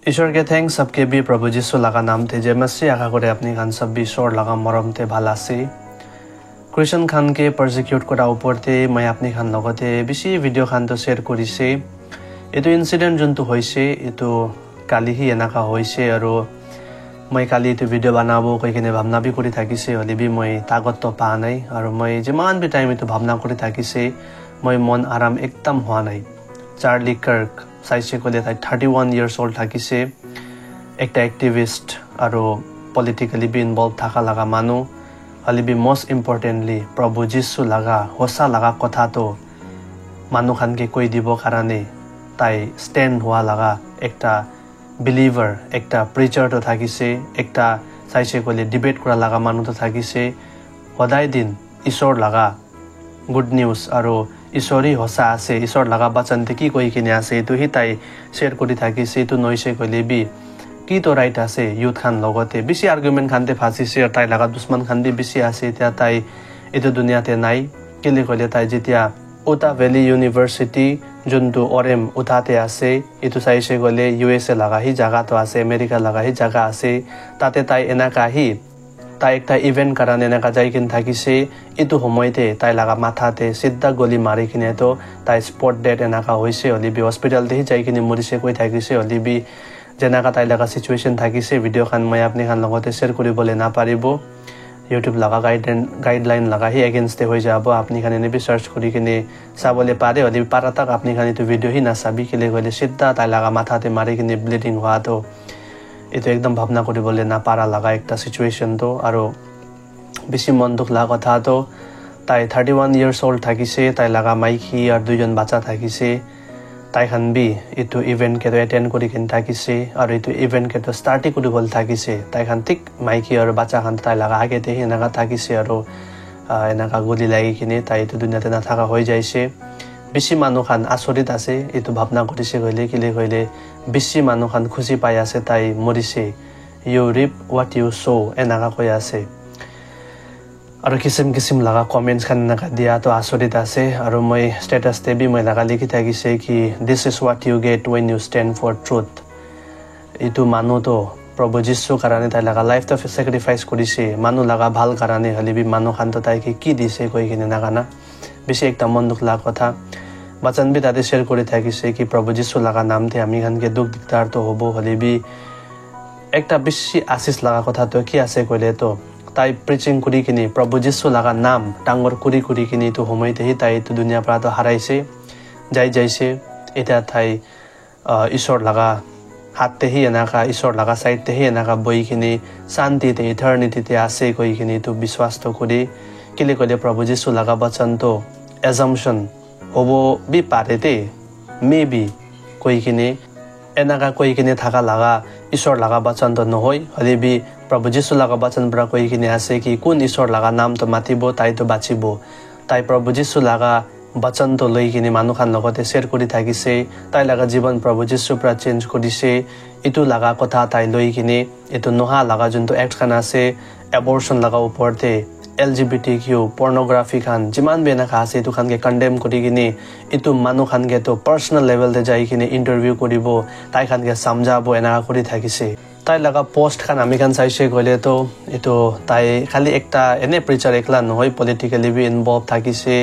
ईश्वर के thanks सबके भी प्रभु जीशु लगा नाम थे जय मसीह आशा करे अपनी खान सब भी ईश्वर लगा मरम थे भाला से क्रिश्चियन खान के परसिक्यूट करा ऊपर थे मैं अपनी खान लगते बेसी वीडियो खान तो शेयर करिसे एतो इंसिडेंट जोंतो होइसे एतो काली ही एनाका होइसे और मैं काली तो वीडियो बनाबो कहिने भावना भी करि থাকিছে हले भी मैं ताकत तो पा नै और मैं जिमान भी टाइम तो भावना करि থাকিছে मैं मन आराम एकदम हुआ नै चार्ली कर्क साइसे को लेता 31 इयर्स ओल्ड থাকিছে एक एक्टिविस्ट और पॉलिटिकली भी इन्वॉल्व थाका लगा मानु हले भी मोस्ट इम्पोर्टेंटली प्रभु जीशु लगा होसा लगा कथा तो मानु खान के कोई दिबो कारणे ताई स्टैंड हुआ लगा एकटा बिलीवर एकटा प्रीचर तो থাকিছে एकटा साइसे को ले डिबेट करा लगा मानु तो থাকিছে सदाय दिन ईश्वर लगा गुड न्यूज और ईश्वरी होसा आसे ईश्वर लगा वचन थे कि कोई किने आसे तो ही ताई शेयर करि থাকিছে तो नइसे कइले भी कि तो राइट आसे यूथ खान लगते बेसी आर्गुमेंट खानते फासिसे और ताई लगा दुश्मन खान भी बेसी आसे त्या ताई एतो दुनियाते नाइ केले कइले ताई जितिया उता भ्याली यूनिवर्सिटी जोंतो ओरेम उठाते आसे एतो साइसे गले यूएसए लगा ही जगह तो आसे अमेरिका लगा ही जगह आसे ताते ताई एनाका ही ताई एकटा इवेंट कराने एनाका जाइकिन থাকিছে एतो সময়তে ताई लगा माथाते सिद्धा गोली मारि किने तो ताई स्पॉट डेड एनाका होइसे हलि बि हस्पिटल देखि जाइकिने मरिसे कोइ থাকিছে हलि बि जेनाका ताई लगा सिचुएशन থাকিছে वीडियो खान मैं अपनी खान लगते शेयर करिबले ना पारिबो यूट्यूब लगा गाइडलाइन लगा ही अगेंस्ट हो जाबो अपनी खाने ने भी सर्च करि किने साबले पारे हलि पारा तक अपनी खाने तो वीडियो ही ना साबि केले गले सिद्धा ताई लगा माथाते मारि किने ब्लीडिंग हुआ तो एतो एकदम भावना करिबले ना पारा लगा एकटा सिचुएशन तो और बेसी मन दुख लगा कथा तो ताई 31 इयर्स ओल्ड থাকিছে ताई लगा माइकी और दुइजन बाच्चा থাকিছে ताई खान भी एतो इवेंट के तो अटेंड करि किन থাকিছে और एतो इवेंट के तो स्टार्ट करि गल থাকিছে ताई खान ठीक माइकी और बाच्चा खान ताई लगा आगे ते एनाका থাকিছে और एनाका गोली लागि किने ताई तो दुनियाते ना थाका হৈ যাইছে बेसी मानु खान आसरित आसे एतो भावना करिसे गले किले गले बेसी मानु खान खुशी पाइ आसे ताई मरिसे you reap what you sow एनाका कय आसे और किसिम किसिम लगा कमेंट्स खान नका दिया तो आसरित आसे और मैं स्टेटस ते भी मैं लगा लिखि থাকিছে कि this is what you get when you stand for truth एतो मानु तो प्रभु जीशु कारणे ताई लगा लाइफ तो सैक्रिफाइस करिसे मानु लगा भाल कारणे हलि भी मानु खान तो ताई कि दिसे कोइ किने नागाना बेसी एकटा मन दुख लगा कथा वचन भी ताते शेयर करि থাকিছে कि प्रभु जीशु लगा नाम थे आमी खान के दुख दिकदार तो होबो हले भी एकटा बेसी आशीष लगा कथा तो कि आसे कइले तो ताई प्रिचिंग करि किने प्रभु जीशु लगा नाम डांगर करि किने तो हमैते ही ताई तो दुनिया পৰা तो हाराइसे जाइसे एटा ताई ईश्वर लगा हातते ही एनाका ईश्वर लगा साइडते ही एनाका बइ किने शान्तिते इटर्निटीते आसे कहि किने तो विश्वास तो करि केले कले प्रभु जीशु लगा वचन तो एजम्पशन होबो भी पारेते मे बी कोई किने एनाका कोई किने थाका लगा ईश्वर लगा वचन तो नहोय हले भी प्रभु जीशु लगा वचन पर कोई किने आसे कि कुन ईश्वर लगा नाम तो माथिबो ताई तो बाचिबो ताई प्रभु जीशु लगा वचन तो लई किने मानु खान लगते शेयर करि থাকিছে ताई लगा जीवन प्रभु जीशु पर चेंज करिसे इतु लगा कथा ताई लई किने इतु नोहा लगा जंतु एक्ट खान आसे एबॉर्शन लगा ऊपरते LGBTQ pornography खान जिमान बेना खासे तो खान के कंडेम करि किने इतु मानु खान के तो पर्सनल लेवल ते जाई किने इंटरव्यू करिबो ताई खान के समझाबो एना करि থাকিছে ताई लगा पोस्ट खान आमी खान साइसे गले तो इतु ताई खाली एकटा एने प्रीचर एकला नहय पॉलिटिकली भी इन्वॉल्व থাকিছে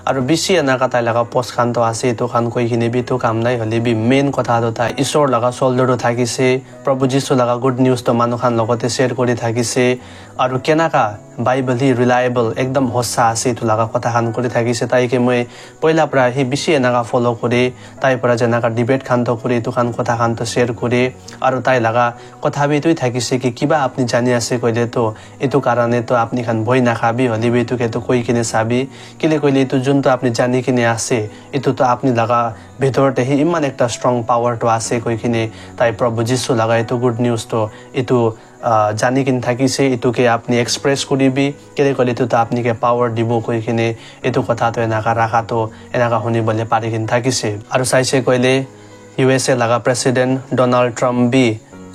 और बेसी एनाका ताई लगा पोस्ट खान तो आसे तो खान कोइ किने भी तो काम नाइ हले भी मेन कथा तो ताई ईश्वर लगा सोल्डर तो থাকিছে प्रभु जीशु लगा गुड न्यूज तो मानु खान लगते शेयर करि থাকিছে और केनाका बाइबल ही रिलायबल एकदम होसा आसे तो लगा कथा खान करि থাকিছে ताई के मैं पहिला परा ही बेसी एनाका फॉलो करे ताई परा जेनाका डिबेट खान तो करे तो खान कथा खान तो शेयर करे और ताई लगा कथा भी तो থাকিছে कि किबा आपनी जानि आसे कइले तो एतो कारणे तो आपनी खान भय ना खाबी हलि भी तो के तो कोइ किने साबी केले कइले तो जुन तो आपनी जानि किने आसे एतो तो आपनी लगा भितरते ही इमान एकटा स्ट्रॉंग पावर तो आसे कोइ किने ताई प्रभु जीशु लगा एतो गुड न्यूज तो एतो जानि किन থাকিছে एतो के आपनी एक्सप्रेस करिबी केले कइले तो आपनी के पावर दिबो कोइ किने एतो कथा तो एनाका राखा तो एनाका हुनि बले पारि किन থাকিছে और साइसे कइले यूएसए लगा प्रेसिडेंट डोनाल्ड ट्रम्प भी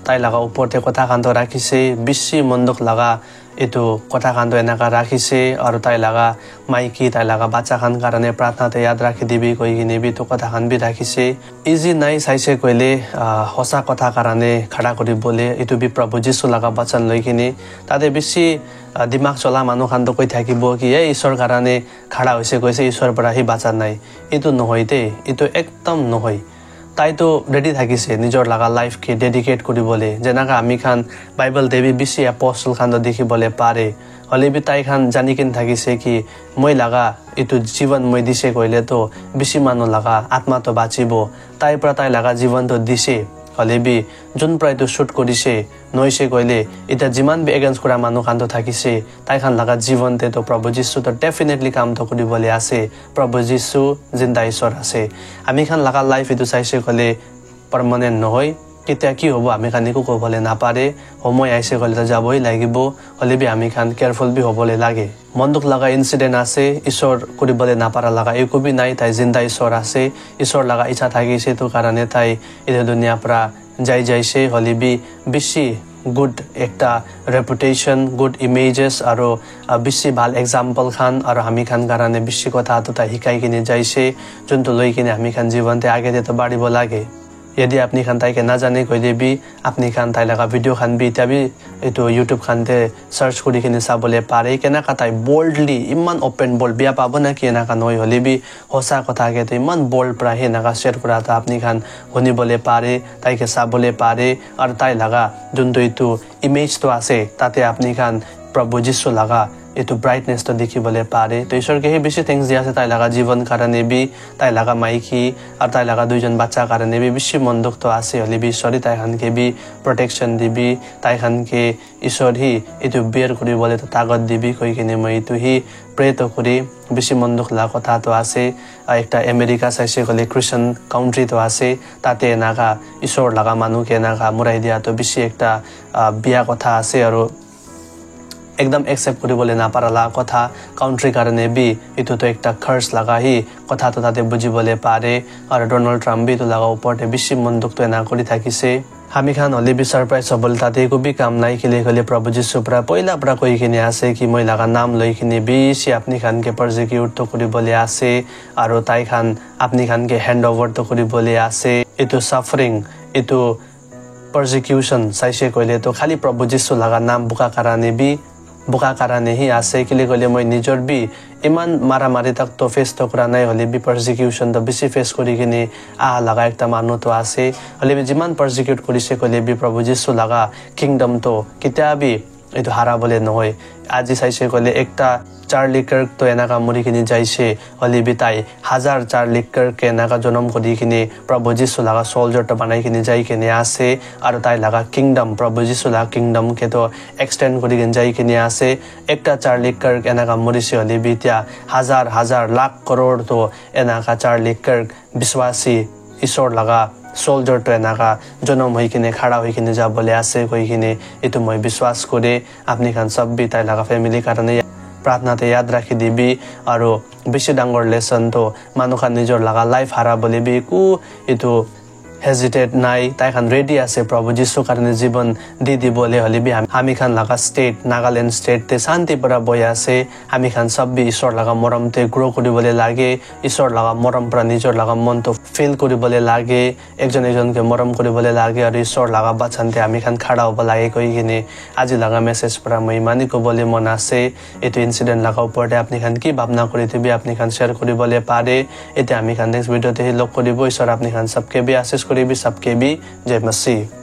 ताई लगा ऊपरते कथा खान तो राखिছে बेसी मन दुख लगा এইটো কথা খানটো এনেকা ৰাখিছে আৰু তাই লাগা মাইকী তাই লাগা বাচ্চা খান কাৰণে প্ৰাৰ্থনাতে ইয়াদ ৰাখি দিবি কৈ কিনে বি তো কথা খান বি ৰাখিছে ইজি নাই চাইছে কইলে হসা কথা কাৰণে খৰা কৰিবলে এইটো বি প্ৰভু যীশু লাগা বচন লৈ কিনে তাতে বেছি দিমাগ চলা মানুহ খান তো কৈ থাকিব কি এই ঈশ্বৰ কাৰণে খৰা হৈছে কৈছে ঈশ্বৰ পৰা হি বাচা নাই এইটো নহয় দে এইটো একদম নহয় তাই তো ৰেডি থাকিছে নিজৰ লাগা লাইফ কে ডেডিকেট কৰিবলে যেনাকা আমি খান বাইবেল দেবী বেছি এপষ্টল খান দেখিবলে পাৰে হলেবি তাই খান জানি কিন থাকিছে কি মই লাগা এইটো জীৱন মই দিছে কইলে তো বেছি মানুহ লাগা আত্মা তো বাচিব তাই পৰা তাই লাগা জীৱন তো দিছে হলেবি যোন প্ৰায় তো শুট কৰিছে নইছে কইলে এটা যিমান বি এগেইনষ্ট কৰা মানুহ খান তো থাকিছে তাই খান লাগা জীৱনতে তো প্ৰভু যীশু তো ডেফিনেটলি কাম তো কৰিবলে আছে প্ৰভু যীশু জিন্দা ঈশ্বৰ আছে আমি খান লাগা লাইফ এটো চাইছে কলে পার্মানেন্ট নহয় কেতিয়া কি হ'ব আমি খান একো ক'বলে নাপাৰে সময় আইছে কলে তো যাবই লাগিব হলেবি আমি খান কেয়াৰফুল বি হ'বলে লাগে মন্দুক লাগা ইনসিডেন্ট আছে ঈশ্বৰ কৰিবলে নাপাৰা লাগা একো বি নাই তাই জিন্দা ঈশ্বৰ আছে ঈশ্বৰ লাগা ইচ্ছা থাকিছে তো কাৰণে তাই এই দুনিয়া পৰা যাইছে হলেবি বেছি গুড একটা ৰেপুটেশন গুড ইমেজেস আৰু বেছি ভাল এক্সাম্পল খান আৰু আমি খান কাৰণে বেছি কথা তো তাই শিকাই কিনে যাইছে যোনটো লৈ কিনে আমি খান জীৱনতে আগে তো বাঢ়িব লাগে यदि আপনি খান তাইকে না জানে কই দেবি আপনি খান তাই লাগা ভিডিও খান বি তাবি এটো ইউটিউব খানতে সার্চ কৰি কিনে চাবলে পাৰে কেনা কাটাই বোল্ডলি ইমান ওপেন বোল্ড বিয়া পাব না কি না কান হৈ হলিবি হোসা কথা কে তো ইমান বোল্ড প্রা হে নাগা শেয়ার কৰা তা আপনি খান শুনিবলে পাৰে তাইকে চাবলে পাৰে আৰু তাই লাগা যোনটো ইটো ইমেজ তো আছে তাতে আপনি খান প্ৰভু যীশু লাগা এটো ব্ৰাইটনেস তো দেখিবলে পাৰে তো ঈশ্বৰকে হে বেছি থিংস দিয়া আছে তাই লাগা জীবন কাৰণে বি তাই লাগা মাইকি আৰু তাই লাগা দুইজন বাচ্চা কাৰণে বি বেছি মন্দক তো আছে হলিবি ঈশ্বৰে তাই খানকে বি প্ৰটেকশন দিবি তাই খানকে ঈশ্বৰ হি এটো বেয়াৰ কৰিবলে তো তাগত দিবি কৈ কিনে মই এটো হি প্ৰে তো কৰি বেছি মন্দক লাগা কথা তো আছে একটা আমেৰিকা চাইছে কলে খ্ৰিস্টান কাউন্ট্ৰি তো আছে তাতে নাগা ঈশ্বৰ লাগা মানুহে নাগা মুৰাই দিয়া তো বেছি একটা বিয়া কথা আছে আৰু एकदम एक्सेप्ट কৰিবলে না পাৰালা কথা কাউন্ট্ৰি কাৰণে বি ইটো তো একটা খার্স লাগা হি কথা তো তাতে বুজিবলে পারে আর ডোনাল্ড ট্রাম্প বি তো লাগা উপরতে বেশি মন্দক তো না কৰি থাকিছে আমি খান হলে বি সারপ্রাইজ হবল তাতে কো বি কাম নাই খেলে গলে প্রভু যীশু পৰা পয়লা পৰা কই কিনে আছে কি মই লাগা নাম লৈ কিনে বেশি আপনি খান কে পারজিকিউট তো কৰিবলে আছে আৰু তাই খান আপনি খান কে হ্যান্ড ওভাৰ তো কৰিবলে আছে ইটো সাফাৰিং ইটো পাৰজিকিউশন চাইছে কইলে তো খালি প্ৰভু যীশু লাগা নাম বুকা কাৰণে বি বুকা কাৰণে হি আছে কিলে গলে মই নিজৰ বি ইমান মারামারি তক তো ফেস তো করা নাই হলে বি পারজিকিউশন তো বেশি ফেস করি কিনে লাগা একটা মানুহ তো আছে হলে বি যিমান পারজিকিউট কৰিছে কলে বি প্ৰভু যীশু লাগা কিংডম তো কিতাবি এটো হারাবলে নহয় আজি চাইছে কলে একটা চার্লি কার্ক তো এনাকা মরি কিনে যাইছে হলে বি তাই হাজার চার্লি কার্ক এনাকা জন্ম করি কিনে প্রভু যীশু লাগা সোলজার তো বানাই কিনে যাই কিনে আছে আর তাই লাগা কিংডম প্রভু যীশু লাগা কিংডম কে তো এক্সটেন্ড করি কিনে যাই কিনে আছে একটা চার্লি কার্ক এনাকা মরিছে হলে বি তিয়া হাজার হাজার লাখ করোড় তো এনাকা চার্লি কার্ক বিশ্বাসী ঈশ্বর লাগা সোলজার তো এনাকা জন্ম হই কিনে খাড়া হই কিনে যাবলে আছে কই কিনে এটো মই বিশ্বাস করে আপনি খান সব বি তাই লাগা ফ্যামিলি কারণে प्रार्थनाते याद राखी दिबी और बेसी डांगर लेसन तो मानुखा निजर लगा लाइफ हारा बोले भी को इतो हेजिटेट नाई ताई खान रेडी आसे प्रभु যীশু कारणे जीवन दी दी बोले हले भी हामी खान लगा स्टेट नागालैंड स्टेट ते शांति परा बोया से हामी खान सब भी ईश्वर लगा मरम ते ग्रो करि बोले लागे ईश्वर लगा मरम पर निजर लगा मन तो फील करि बोले लागे एकजन एकजन के मरम करि बोले लागे और ईश्वर लगा बचनते हामी खान खड़ा होब लागे कहि किने आज लगा मेसेज पर মই मानी को बोले मन आसे एतो इंसिडेंट लगा ऊपर आपनि खान की भावना करि तबि आपनि खान शेयर करि बोले पारे एते हामी खान नेक्स्ट वीडियो ते लॉक करिबो ईश्वर आपनि खान सबके भी आशीष करिबि सबके भी जय मसीह।